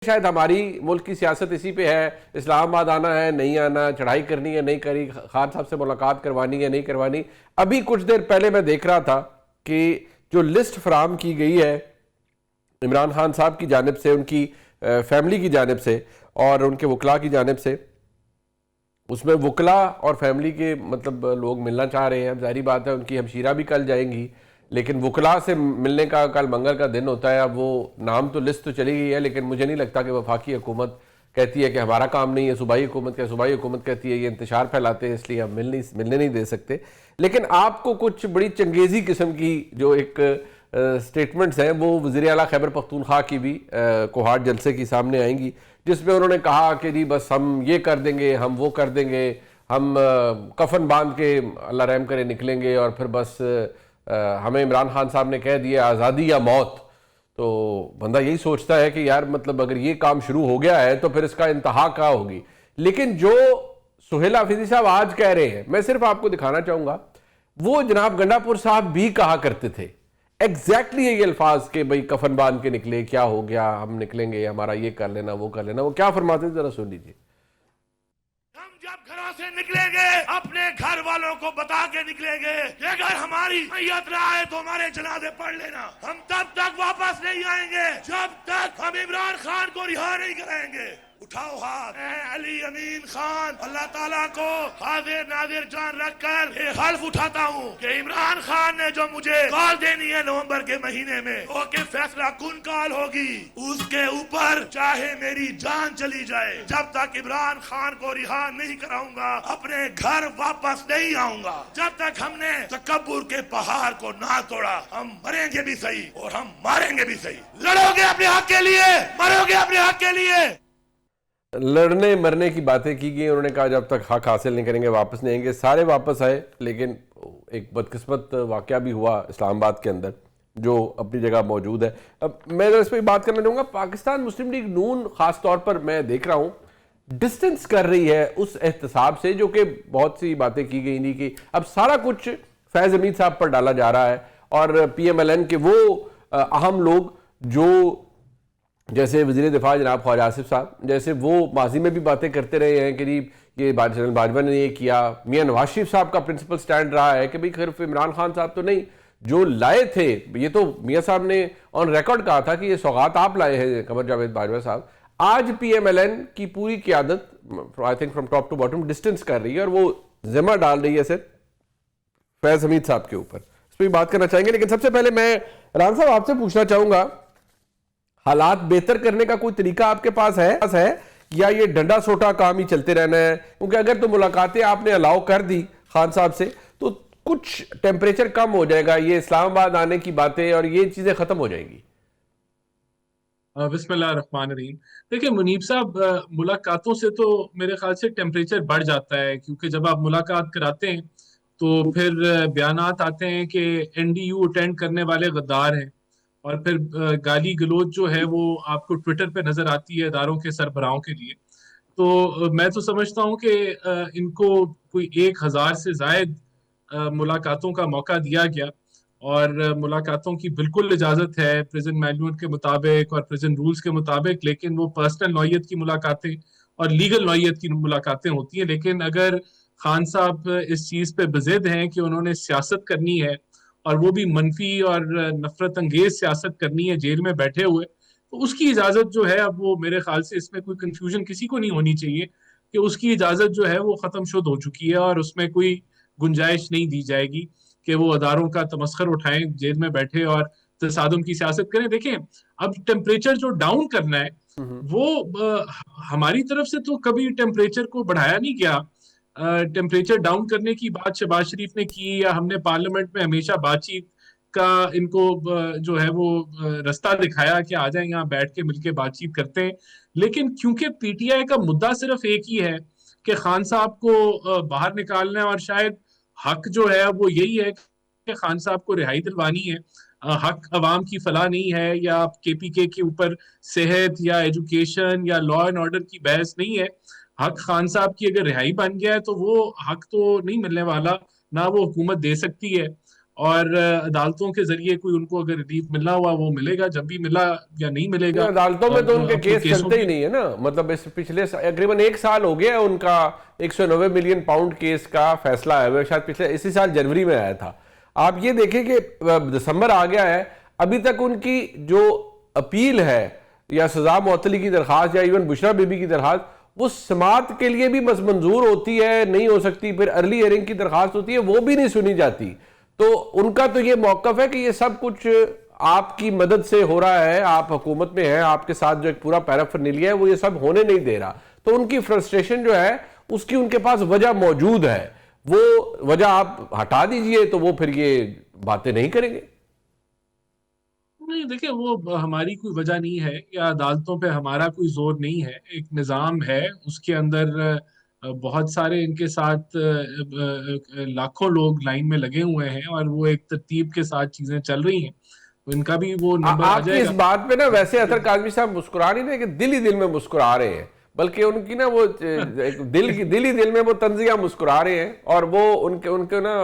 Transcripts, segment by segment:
شاید ہماری ملک کی سیاست اسی پہ ہے، اسلام آباد آنا ہے نہیں آنا، چڑھائی کرنی ہے نہیں کری، خان صاحب سے ملاقات کروانی ہے نہیں کروانی. ابھی کچھ دیر پہلے میں دیکھ رہا تھا کہ جو لسٹ فراہم کی گئی ہے عمران خان صاحب کی جانب سے، ان کی فیملی کی جانب سے اور ان کے وکلاء کی جانب سے، اس میں وکلاء اور فیملی کے مطلب لوگ ملنا چاہ رہے ہیں. اب ظاہری بات ہے ان کی ہمشیرہ بھی کل جائیں گی، لیکن وکلاء سے ملنے کا کل منگل کا دن ہوتا ہے. اب وہ نام تو لسٹ تو چلی گئی ہے، لیکن مجھے نہیں لگتا کہ وفاقی حکومت کہتی ہے کہ ہمارا کام نہیں ہے، صوبائی حکومت کہتی ہے یہ انتشار پھیلاتے ہیں اس لیے ہم ملنے نہیں دے سکتے. لیکن آپ کو کچھ بڑی چنگیزی قسم کی جو ایک سٹیٹمنٹس ہیں وہ وزیر اعلیٰ خیبر پختونخوا کی بھی کوہاٹ جلسے کی سامنے آئیں گی، جس میں انہوں نے کہا کہ جی بس ہم یہ کر دیں گے، ہم وہ کر دیں گے، ہم کفن باندھ کے اللہ رحم کرے نکلیں گے، اور پھر بس ہمیں عمران خان صاحب نے کہہ دیا آزادی یا موت. تو بندہ یہی سوچتا ہے کہ یار مطلب اگر یہ کام شروع ہو گیا ہے تو پھر اس کا انتہا کیا ہوگی. لیکن جو سہیل حافظی صاحب آج کہہ رہے ہیں، میں صرف آپ کو دکھانا چاہوں گا، وہ جناب گنڈا پور صاحب بھی کہا کرتے تھے ایگزیکٹلی یہ الفاظ کہ بھئی کفن باندھ کے نکلے، کیا ہو گیا، ہم نکلیں گے، ہمارا یہ کر لینا وہ کر لینا. وہ کیا فرماتے تھے ذرا سن لیجیے. ہم جب گھروں سے نکلیں گے اپنے گھر والوں کو بتا کے نکلیں گے کہ اگر ہماری میت نہ آئے تو ہمارے جنازے پڑھ لینا. ہم تب تک واپس نہیں آئیں گے جب تک ہم عمران خان کو رہا نہیں کرائیں گے. اٹھاؤ ہاتھ. میں علی امین خان اللہ تعالیٰ کو حاضر ناظر جان رکھ کر یہ حلف اٹھاتا ہوں کہ عمران خان نے جو مجھے کال دینی ہے نومبر کے مہینے میں، وہ کہ فیصلہ کن کال ہوگی، اس کے اوپر چاہے میری جان چلی جائے، جب تک عمران خان کو رہا نہیں کراؤں گا اپنے گھر واپس نہیں آؤں گا. جب تک ہم نے تکبر کے پہاڑ کو نہ توڑا، ہم مریں گے بھی صحیح اور ہم ماریں گے بھی صحیح. لڑو گے اپنے حق کے لیے، مرو گے اپنے حق کے لیے. لڑنے مرنے کی باتیں کی گئی. انہوں نے کہا جب تک حق حاصل نہیں کریں گے واپس نہیں آئیں گے. سارے واپس آئے، لیکن ایک بدقسمت واقعہ بھی ہوا اسلام آباد کے اندر جو اپنی جگہ موجود ہے. اب میں اس پہ بات کرنا چاہوں گا. پاکستان مسلم لیگ نون خاص طور پر میں دیکھ رہا ہوں ڈسٹنس کر رہی ہے اس احتساب سے جو کہ بہت سی باتیں کی گئی نہیں، کہ اب سارا کچھ فیض حمید صاحب پر ڈالا جا رہا ہے، اور پی ایم ایل این کے وہ اہم لوگ جو جیسے وزیر دفاع جناب خواجہ آصف صاحب، جیسے وہ ماضی میں بھی باتیں کرتے رہے ہیں کہ جی یہ جنرل باجوہ نے یہ کیا. میاں نواز شریف صاحب کا پرنسپل سٹینڈ رہا ہے کہ بھئی صرف عمران خان صاحب تو نہیں، جو لائے تھے، یہ تو میاں صاحب نے آن ریکارڈ کہا تھا کہ یہ سوغات آپ لائے ہیں قمر جاوید باجوہ صاحب. آج پی ایم ایل این کی پوری قیادت I think from top to bottom distance کر رہی ہے، اور وہ ذمہ ڈال رہی ہے صرف فیض حمید صاحب کے اوپر. اس پہ بات کرنا چاہیں گے، لیکن سب سے پہلے میں رحمان صاحب آپ سے پوچھنا چاہوں گا حالات بہتر کرنے کا کوئی طریقہ آپ کے پاس ہے یا یہ ڈنڈا سوٹا کام ہی چلتے رہنا ہے؟ کیونکہ اگر تو ملاقاتیں آپ نے الاؤ کر دی خان صاحب سے تو کچھ ٹیمپریچر کم ہو جائے گا، یہ اسلام آباد آنے کی باتیں اور یہ چیزیں ختم ہو جائیں گی. بسم اللہ الرحمن الرحیم. دیکھیں منیب صاحب، ملاقاتوں سے تو میرے خیال سے ٹیمپریچر بڑھ جاتا ہے، کیونکہ جب آپ ملاقات کراتے ہیں تو پھر بیانات آتے ہیں کہ این ڈی یو اٹینڈ کرنے والے غدار ہیں، اور پھر گالی گلوچ جو ہے وہ آپ کو ٹویٹر پہ نظر آتی ہے اداروں کے سربراہوں کے لیے. تو میں تو سمجھتا ہوں کہ ان کو کوئی 1000 سے زائد ملاقاتوں کا موقع دیا گیا، اور ملاقاتوں کی بالکل اجازت ہے پریزن مینول کے مطابق اور پریزن رولز کے مطابق، لیکن وہ پرسنل نوعیت کی ملاقاتیں اور لیگل نوعیت کی ملاقاتیں ہوتی ہیں. لیکن اگر خان صاحب اس چیز پہ بضد ہیں کہ انہوں نے سیاست کرنی ہے، اور وہ بھی منفی اور نفرت انگیز سیاست کرنی ہے جیل میں بیٹھے ہوئے، تو اس کی اجازت جو ہے، اب وہ میرے خیال سے اس میں کوئی کنفیوژن کسی کو نہیں ہونی چاہیے کہ اس کی اجازت جو ہے وہ ختم شد ہو چکی ہے، اور اس میں کوئی گنجائش نہیں دی جائے گی کہ وہ اداروں کا تمسخر اٹھائیں، جیل میں بیٹھے اور تصادم کی سیاست کریں. دیکھیں اب ٹیمپریچر جو ڈاؤن کرنا ہے وہ ہماری طرف سے تو کبھی ٹیمپریچر کو بڑھایا نہیں گیا. ٹیمپریچر ڈاؤن کرنے کی بات شہباز شریف نے کی، یا ہم نے پارلیمنٹ میں ہمیشہ بات چیت کا ان کو جو ہے وہ رستہ دکھایا کہ آ جائیں یہاں بیٹھ کے مل کے بات چیت کرتے ہیں. لیکن کیونکہ پی ٹی آئی کا مدعا صرف ایک ہی ہے کہ خان صاحب کو باہر نکالنا ہے، اور شاید حق جو ہے وہ یہی ہے کہ خان صاحب کو رہائی دلوانی ہے. حق عوام کی فلاح نہیں ہے، یا کے پی کے اوپر صحت یا ایجوکیشن یا لا اینڈ آرڈر کی بحث نہیں ہے. حق خان صاحب کی اگر رہائی بن گیا ہے تو وہ حق تو نہیں ملنے والا، نہ وہ حکومت دے سکتی ہے. اور عدالتوں کے ذریعے کوئی ان کو اگر ریلیف ملنا ہوا وہ ملے گا، جب بھی ملا یا نہیں ملے گا. عدالتوں میں تو ان کے اپنے کیس کیسوں چلتے ہی نہیں ہے نا. مطلب اس پچھلے تقریباً 1 سال ہو گیا ان کا 190 ملین پاؤنڈ کیس کا فیصلہ ہے وہ شاید پچھلے اسی سال جنوری میں آیا تھا. آپ یہ دیکھیں کہ دسمبر آ گیا ہے، ابھی تک ان کی جو اپیل ہے یا سزا معطلی کی درخواست یا ایون بشرا بی بی کی درخواست وہ سماعت کے لیے بھی منظور ہوتی ہے، نہیں ہو سکتی. پھر ارلی ہیئرنگ کی درخواست ہوتی ہے، وہ بھی نہیں سنی جاتی. تو ان کا تو یہ موقف ہے کہ یہ سب کچھ آپ کی مدد سے ہو رہا ہے، آپ حکومت میں ہیں، آپ کے ساتھ جو ایک پورا پیرافرنیلیا ہے وہ یہ سب ہونے نہیں دے رہا. تو ان کی فرسٹریشن جو ہے اس کی ان کے پاس وجہ موجود ہے، وہ وجہ آپ ہٹا دیجئے تو وہ پھر یہ باتیں نہیں کریں گے. نہیں دیکھیں، وہ ہماری کوئی وجہ نہیں ہے یا عدالتوں پہ ہمارا کوئی زور نہیں ہے. ایک نظام ہے، اس کے اندر بہت سارے ان کے ساتھ لاکھوں لوگ لائن میں لگے ہوئے ہیں اور وہ ایک ترتیب کے ساتھ چیزیں چل رہی ہیں. ان کا بھی وہ نمبر آ آپ کی جائے اس گا. بات پہ نا ویسے اطہر کاظمی صاحب مسکرا نہیں رہے کہ دل ہی دل میں مسکرا رہے ہیں، بلکہ ان کی نا وہ دل ہی دل میں وہ طنزیہ مسکرا رہے ہیں. اور وہ ان کے نا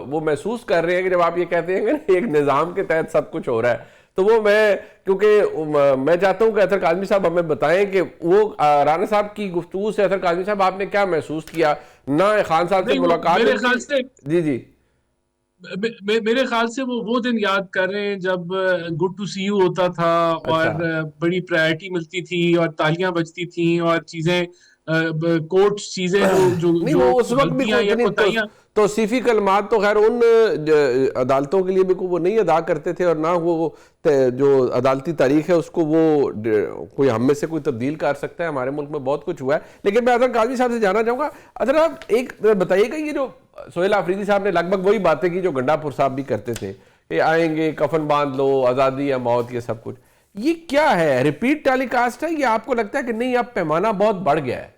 وہ محسوس کر رہے ہیں کہ جب آپ یہ کہتے ہیں کہ ایک نظام کے تحت سب کچھ ہو رہا ہے، تو وہ کیونکہ میں چاہتا ہوں کہ اطہر کاظمی صاحب ہمیں بتائیں کہ وہ رانا صاحب کی گفتگو سے اطہر کاظمی صاحب آپ نے کیا محسوس کیا. نہ خان صاحب سے ملاقات میرے خیال سے جی میرے خیال سے وہ دن یاد کر رہے ہیں جب گڈ ٹو سی یو ہوتا تھا اور بڑی پرائرٹی ملتی تھی اور تالیاں بجتی تھیں اور چیزیں کوٹس چیزیں نہیں، وہ اس وقت بھی غلطیاں یا کوتاہیاں. توصیفی کلمات تو خیر ان عدالتوں کے لیے بھی وہ نہیں ادا کرتے تھے، اور نہ وہ جو عدالتی تاریخ ہے اس کو وہ کوئی ہم میں سے کوئی تبدیل کر سکتا ہے. ہمارے ملک میں بہت کچھ ہوا ہے. لیکن میں اطہر کاظمی صاحب سے جاننا چاہوں گا، اطہر آپ ایک بتائیے گا، یہ جو سہیل آفریدی صاحب نے لگ بھگ وہی باتیں کی جو گنڈا پور صاحب بھی کرتے تھے کہ آئیں گے کفن باندھ لو، آزادی یا موت، یہ سب کچھ، یہ کیا ہے؟ ریپیٹ ٹیلی کاسٹ ہے یا آپ کو لگتا ہے کہ نہیں اب پیمانہ بہت بڑھ گیا ہے؟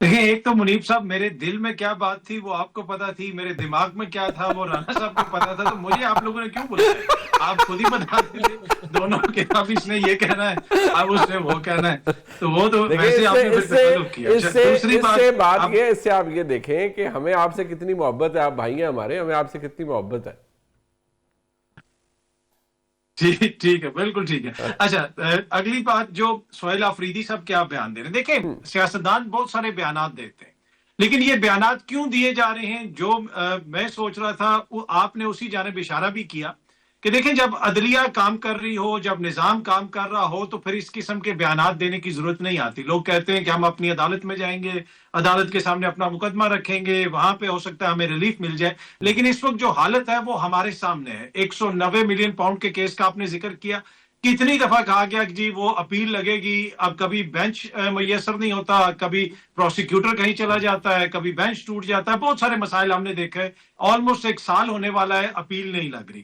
دیکھیں، ایک تو منیب صاحب میرے دل میں کیا بات تھی وہ آپ کو پتا تھی، میرے دماغ میں کیا تھا وہ رانا صاحب کو پتا تھا. تو مجھے آپ لوگوں نے کیوں بلایا؟ آپ خود ہی بتا دیتے دونوں کے، اب اس نے یہ کہنا ہے اب اس نے وہ کہنا ہے. تو وہ تو ویسے آپ نے پھر تکلف کیا. دوسری بات اس سے آپ یہ دیکھیں کہ ہمیں آپ سے کتنی محبت ہے، آپ بھائی ہیں ہمارے، ہمیں آپ سے کتنی محبت ہے. ٹھیک ہے، بالکل ٹھیک ہے. اچھا، اگلی بات جو سہیل آفریدی صاحب کیا بیان دے رہے ہیں. دیکھیں، سیاستدان بہت سارے بیانات دیتے ہیں، لیکن یہ بیانات کیوں دیے جا رہے ہیں؟ جو میں سوچ رہا تھا وہ آپ نے اسی جانب اشارہ بھی کیا کہ دیکھیں، جب عدلیہ کام کر رہی ہو، جب نظام کام کر رہا ہو تو پھر اس قسم کے بیانات دینے کی ضرورت نہیں آتی. لوگ کہتے ہیں کہ ہم اپنی عدالت میں جائیں گے، عدالت کے سامنے اپنا مقدمہ رکھیں گے، وہاں پہ ہو سکتا ہے ہمیں ریلیف مل جائے. لیکن اس وقت جو حالت ہے وہ ہمارے سامنے ہے. 190 ملین پاؤنڈ کے کیس کا آپ نے ذکر کیا. کتنی دفعہ کہا گیا کہ جی وہ اپیل لگے گی، اب کبھی بینچ میسر نہیں ہوتا، کبھی پروسیکیوٹر کہیں چلا جاتا ہے، کبھی بینچ ٹوٹ جاتا ہے. بہت سارے مسائل ہم نے دیکھے. آلموسٹ 1 سال ہونے والا ہے، اپیل نہیں لگ رہی.